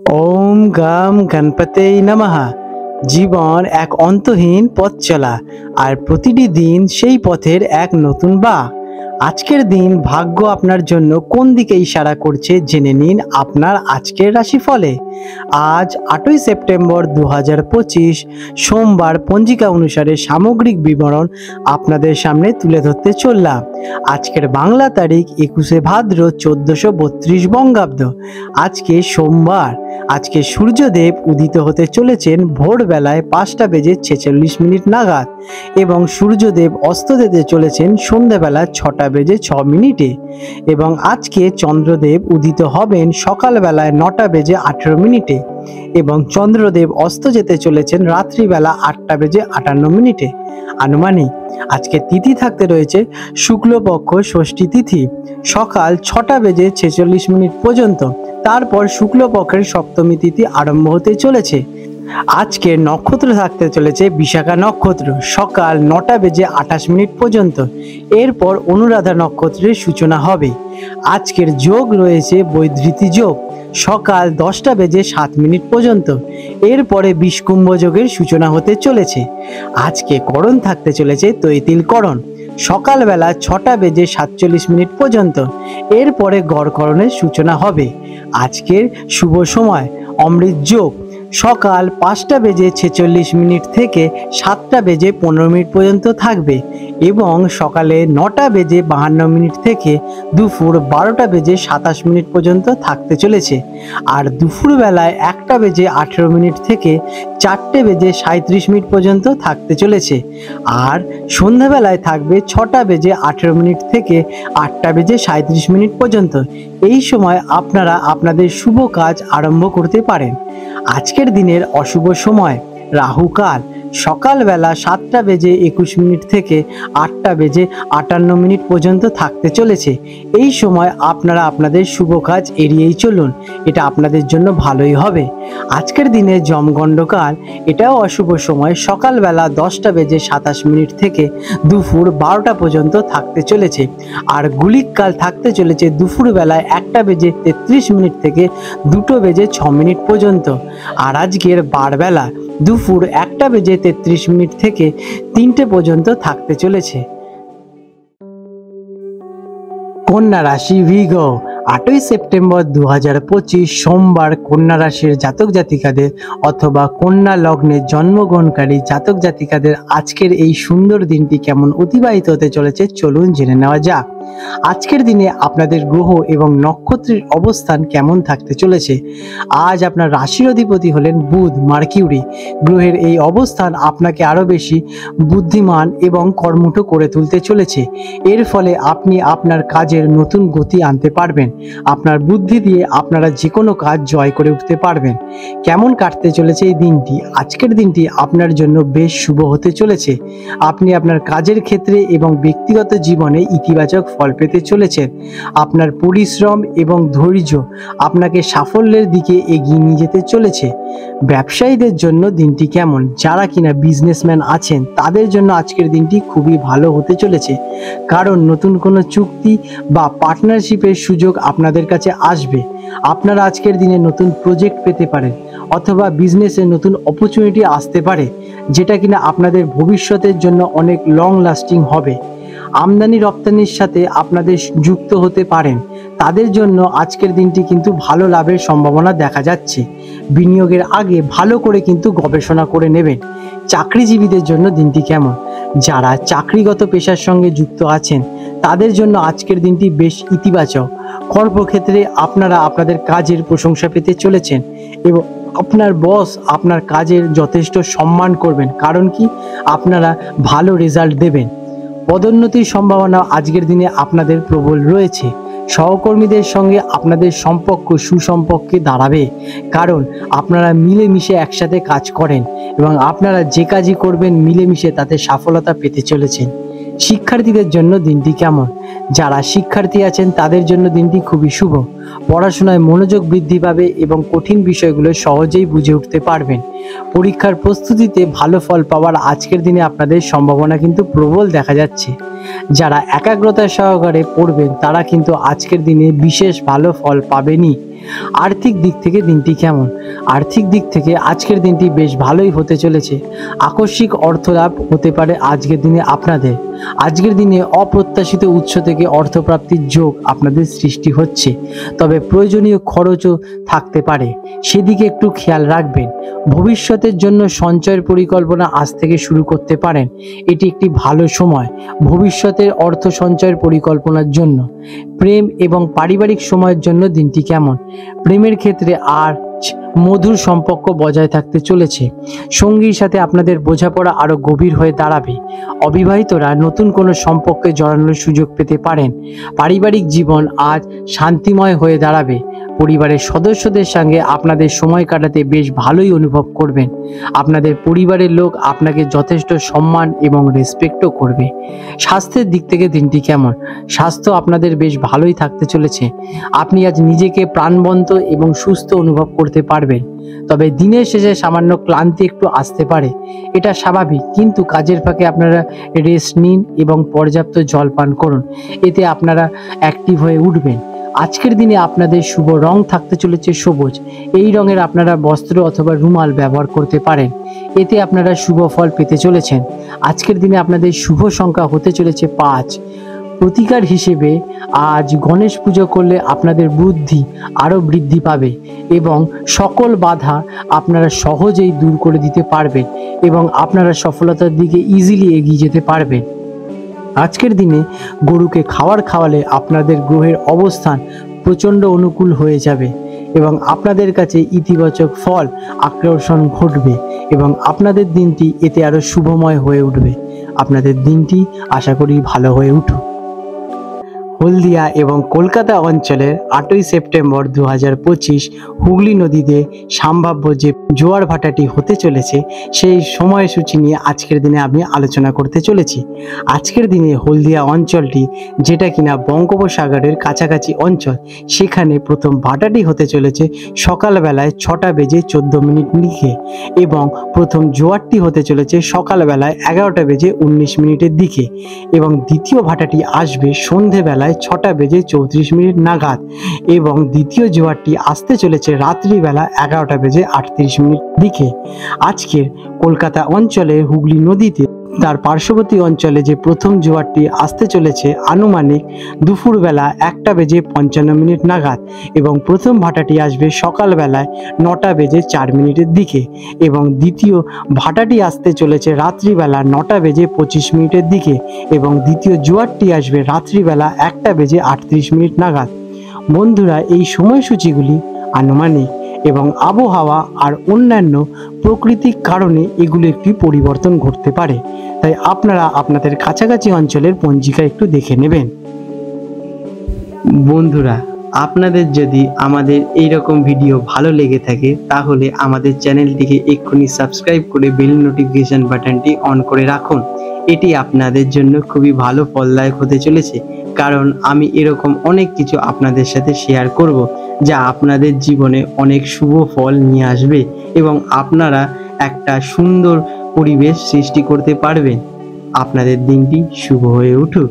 ওম গাম গণপতেই নমঃ। জীবন এক অন্তহীন পথ চলা, আর প্রতিটি দিন সেই পথের এক নতুন বাঁক। আজকের দিন ভাগ্য আপনার জন্য কোন দিকে ইশারা করছে জেনে নিন আপনার আজকের রাশিফলে। আজ 8ই সেপ্টেম্বর 2025 সোমবার পঞ্জিকা অনুসারে সামগ্রিক বিবরণ আপনাদের সামনে তুলে ধরতে চললাম। আজকের বাংলা তারিখ 21শে ভাদ্র 1432 বঙ্গাব্দ। আজকে সোমবার। আজকে সূর্যদেব উদিত হতে চলেছেন ভোরবেলায় 5টা বেজে 46 মিনিট নাগাদ এবং সূর্যদেব অস্ত যেতে চলেছেন সন্ধ্যাবেলা 6টা বেজে 6 মিনিটে এবং আজকে চন্দ্রদেব উদিত হবেন সকালবেলায় 9টা বেজে 18 মিনিটে এবং চন্দ্রদেব অস্ত যেতে চলেছেন রাত্রিবেলা 8টা বেজে 58 মিনিটে আনুমানিক। আজকে তিথি থাকতে রয়েছে শুক্লপক্ষ ষষ্ঠী তিথি সকাল 6টা বেজে 46 মিনিট পর্যন্ত, তারপর শুক্লপক্ষের সপ্তমী তিথি আরম্ভ হতে চলেছে। আজকে নক্ষত্র থাকতে চলেছে বিশাখা নক্ষত্র সকাল 9টা বেজে 28 মিনিট পর্যন্ত, এরপর অনুরাধা নক্ষত্রের সূচনা হবে। আজকের যোগ রয়েছে বৈধৃতি যোগ সকাল 10টা বেজে 7 মিনিট পর্যন্ত, এরপরে বিষকুম্ভ যোগের সূচনা হতে চলেছে। আজকে করণ থাকতে চলেছে তৈতিল করণ সকালবেলা 6টা বেজে 47 মিনিট পর্যন্ত, এরপরে গড়করণের সূচনা হবে। আজকের শুভ সময় অমৃত যোগ সকাল 5টা বেজে 46 মিনিট থেকে 7টা বেজে 15 মিনিট পর্যন্ত থাকবে এবং সকালে 9টা বেজে 52 মিনিট থেকে দুপুর 12টা বেজে 27 মিনিট পর্যন্ত থাকতে চলেছে। আর দুপুরবেলায় 1টা বেজে 18 মিনিট থেকে 4টে বেজে 37 মিনিট পর্যন্ত থাকতে চলেছে। আর সন্ধ্যাবেলায় থাকবে 6টা বেজে 18 মিনিট থেকে 8টা বেজে 37 মিনিট পর্যন্ত। এই সময় আপনারা আপনাদের শুভ কাজ আরম্ভ করতে পারেন। আজকের দিনের অশুভ সময় রাহুকাল সকালবেলা 7টা বেজে 21 মিনিট থেকে 8টা বেজে 58 মিনিট পর্যন্ত থাকতে চলেছে। এই সময় আপনারা আপনাদের শুভ কাজ এড়িয়েই চলুন, এটা আপনাদের জন্য ভালোই হবে। আজকের দিনে যমগণ্ডকাল এটাও অশুভ সময় সকালবেলা 10টা বেজে 27 মিনিট থেকে দুপুর 12টা পর্যন্ত থাকতে চলেছে। আর গুলিককাল থাকতে চলেছে দুপুরবেলায় 1টা বেজে 33 মিনিট থেকে 2টো বেজে 6 মিনিট পর্যন্ত। আর আজকের বারবেলা দুপুর 1টা বেজে 33 মিনিট থেকে 3টে পর্যন্ত থাকতে চলেছে। কন্যা রাশি ভিগ 8ই সেপ্টেম্বর 2025 সোমবার কন্যা রাশির জাতক জাতিকাদের অথবা কন্যা লগ্নে জন্মগ্রহণকারী জাতক জাতিকাদের আজকের এই সুন্দর দিনটি কেমন অতিবাহিত হতে চলেছে চলুন জেনে নেওয়া যাক। আজকের দিনে আপনাদের গ্রহ এবং নক্ষত্রের অবস্থান কেমন থাকতে চলেছে। আজ আপনার রাশির অধিপতি হলেন বুধ মার্কিউরি গ্রহের এই অবস্থান আপনাকে আরো বেশি বুদ্ধিমান এবং কর্মঠ করে তুলতে চলেছে। এর ফলে আপনি আপনার কাজের নতুন গতি আনতে পারবেন। আপনার বুদ্ধি দিয়ে আপনারা যে কোনো কাজ জয় করে উঠতে পারবেন। কেমন কাটতে চলেছে এই দিনটি? আজকের দিনটি আপনার জন্য বেশ শুভ হতে চলেছে। আপনি আপনার কাজের ক্ষেত্রে এবং ব্যক্তিগত জীবনে ইতিবাচক ফল পেতে চলেছেন। আপনার পরিশ্রম এবং ধৈর্য আপনাকে সাফল্যের দিকে এগিয়ে নিয়ে যেতে চলেছে। ব্যবসায়ীদের জন্য দিনটি কেমন? যারা কিনা বিজনেসম্যান আছেন তাদের জন্য আজকের দিনটি খুবই ভালো হতে চলেছে, কারণ নতুন কোনো চুক্তি বা পার্টনারশিপের সুযোগ আপনাদের কাছে আসবে। আপনারা আজকের দিনে নতুন প্রজেক্ট পেতে পারেন অথবা বিজনেসে নতুন অপরচুনিটি আসতে পারে, যেটা কিনা আপনাদের ভবিষ্যতের জন্য অনেক লং লাস্টিং হবে। আমদানি রপ্তানির সাথে আপনাদের যুক্ত হতে পারেন, তাদের জন্য আজকের দিনটি কিন্তু ভালো লাভের সম্ভাবনা দেখা যাচ্ছে। বিনিয়োগের আগে ভালো করে কিন্তু গবেষণা করে নেবেন। চাকরিজীবীদের জন্য দিনটি কেমন? যারা চাকরিগত পেশার সঙ্গে যুক্ত আছেন তাদের জন্য আজকের দিনটি বেশ ইতিবাচক। কর্মক্ষেত্রে আপনারা আপনাদের কাজের প্রশংসা পেতে চলেছেন এবং আপনার বস আপনার কাজের যথেষ্ট সম্মান করবেন, কারণ কি আপনারা ভালো রেজাল্ট দেবেন। পদোন্নতির সম্ভাবনা আজকের দিনে আপনাদের প্রবল রয়েছে। সহকর্মীদের সঙ্গে আপনাদের সম্পর্ক সুসম্পর্কে দাঁড়াবে, কারণ আপনারা মিলেমিশে একসাথে কাজ করেন এবং আপনারা যে কাজই করবেন মিলেমিশে তাতে সফলতা পেতে চলেছেন। শিক্ষার্থীদের জন্য দিনটি কেমন? যারা শিক্ষার্থী আছেন তাদের জন্য দিনটি খুবই শুভ। পড়াশোনায় মনোযোগ বৃদ্ধি পাবে এবং কঠিন বিষয়গুলো সহজেই বুঝে উঠতে পারবেন। পরীক্ষার প্রস্তুতিতে ভালো ফল পাওয়ার আজকের দিনে আপনাদের সম্ভাবনা কিন্তু প্রবল দেখা যাচ্ছে। যারা একাগ্রতা সহকারে পড়বেন তারা কিন্তু আজকের দিনে বিশেষ ভালো ফল পাবেনই। আর্থিক দিক থেকে দিনটি কেমন? আর্থিক দিক থেকে আজকের দিনটি বেশ ভালোই হতে চলেছে। আকস্মিক অর্থলাভ হতে পারে আজকের দিনে আপনাদের। আজকের দিনে অপ্রত্যাশিত উৎস থেকে অর্থপ্রাপ্তির যোগ আপনাদের সৃষ্টি হচ্ছে, তবে প্রয়োজনীয় খরচও থাকতে পারে, সেদিকে একটু খেয়াল রাখবেন। ভবিষ্যতের জন্য সঞ্চয়ের পরিকল্পনা আজ থেকে শুরু করতে পারেন। এটি একটি ভালো সময় ভবিষ্যতের অর্থ সঞ্চয়ের পরিকল্পনার জন্য। প্রেম এবং পারিবারিক সময়ের জন্য দিনটি কেমন? প্রেমের ক্ষেত্রে আজ মধুর সম্পর্ক বজায় থাকতে চলেছে। সঙ্গীর সাথে আপনাদের বোঝাপড়া আরো গভীর হয়ে দাঁড়াবে। অবিবাহিতরা নতুন কোনো সম্পর্কে জড়ানোর সুযোগ পেতে পারেন। পারিবারিক জীবন আজ শান্তিময় হয়ে দাঁড়াবে। পরিবারের সদস্যদের সঙ্গে আপনাদের সময় কাটাতে বেশ ভালোই অনুভব করবেন। আপনাদের পরিবারের লোক আপনাকে যথেষ্ট সম্মান এবং রেসপেক্টও করবে। স্বাস্থ্যের দিক থেকে দিনটি কেমন? স্বাস্থ্য আপনাদের বেশ ভালোই থাকতে চলেছে। আপনি আজ নিজেকে প্রাণবন্ত এবং সুস্থ অনুভব করতে পারবেন, তবে দিনের শেষে সামান্য ক্লান্তি একটু আসতে পারে। এটা স্বাভাবিক, কিন্তু কাজের ফাঁকে আপনারা রেস্ট নিন এবং পর্যাপ্ত জল পান করুন। এতে আপনারা অ্যাক্টিভ হয়ে উঠবেন। আজকের দিনে আপনাদের শুভ রং থাকতে চলেছে সবুজ। এই রঙের আপনারা বস্ত্র অথবা রুমাল ব্যবহার করতে পারেন। এতে আপনারা শুভ ফল পেতে চলেছেন। আজকের দিনে আপনাদের শুভ সংখ্যা হতে চলেছে 5। প্রতিকার হিসেবে আজ গণেশ পুজো করলে আপনাদের বুদ্ধি আরও বৃদ্ধি পাবে এবং সকল বাধা আপনারা সহজেই দূর করে দিতে পারবেন এবং আপনারা সফলতার দিকে ইজিলি এগিয়ে যেতে পারবেন। আজকের দিনে গরুকে খাবার খাওয়ালে আপনাদের গ্রহের অবস্থান প্রচণ্ড অনুকূল হয়ে যাবে এবং আপনাদের কাছে ইতিবাচক ফল আকর্ষণ ঘটবে এবং আপনাদের দিনটি এতে আরও শুভময় হয়ে উঠবে। আপনাদের দিনটি আশা করি ভালো হয়ে উঠুক। হলদিয়া এবং কলকাতা অঞ্চলের 8ই সেপ্টেম্বর 2025 হুগলি নদীতে সম্ভাব্য যে জোয়ার ভাটাটি হতে চলেছে সেই সময়সূচি নিয়ে আজকের দিনে আমি আলোচনা করতে চলেছি। আজকের দিনে হলদিয়া অঞ্চলটি, যেটা কিনা বঙ্গোপসাগরের কাছাকাছি অঞ্চল, সেখানে প্রথম ভাটাটি হতে চলেছে সকালবেলায় 6:14 দিকে এবং প্রথম জোয়ারটি হতে চলেছে সকালবেলায় 11:19 দিকে এবং দ্বিতীয় ভাটাটি আসবে সন্ধেবেলায় 6:34 নাগাদ এবং দ্বিতীয় জোয়ারটি আসতে চলেছে রাত্রিবেলা 11:38 দিকে। আজকের কলকাতা অঞ্চলে হুগলি নদীতে তার পার্শ্ববর্তী অঞ্চলে যে প্রথম জোয়ারটি আসতে চলেছে আনুমানিক দুপুরবেলা 1:55 নাগাদ এবং প্রথম ভাটাটি আসবে সকালবেলায় 9:04 দিকে এবং দ্বিতীয় ভাটাটি আসতে চলেছে রাত্রিবেলা 9:25 দিকে এবং দ্বিতীয় জোয়ারটি আসবে রাত্রিবেলা 1:38 নাগাদ। বন্ধুরা, এই সময়সূচিগুলি আনুমানিক এবং আবহাওয়া আর অন্যান্য প্রাকৃতিক কারণে এগুলো একটি পরিবর্তন ঘটতে পারে, তাই আপনারা আপনাদের কাছাকাছি অঞ্চলের পঞ্জিকা একটু দেখে নেবেন। বন্ধুরা, আপনাদের যদি আমাদের এই রকম ভিডিও ভালো লেগে থাকে তাহলে আমাদের চ্যানেলটিকে এক্ষুনি সাবস্ক্রাইব করে বেল নোটিফিকেশন বাটনটি অন করে রাখুন। এটি আপনাদের জন্য খুবই ভালো ফলদায়ক হতে চলেছে, কারণ আমি এরকম অনেক কিছু আপনাদের সাথে শেয়ার করব যা আপনাদের জীবনে অনেক শুভ ফল নিয়ে আসবে এবং আপনারা একটা সুন্দর পরিবেশ সৃষ্টি করতে পারবেন। আপনাদের দিনটি শুভ হয়ে উঠুক।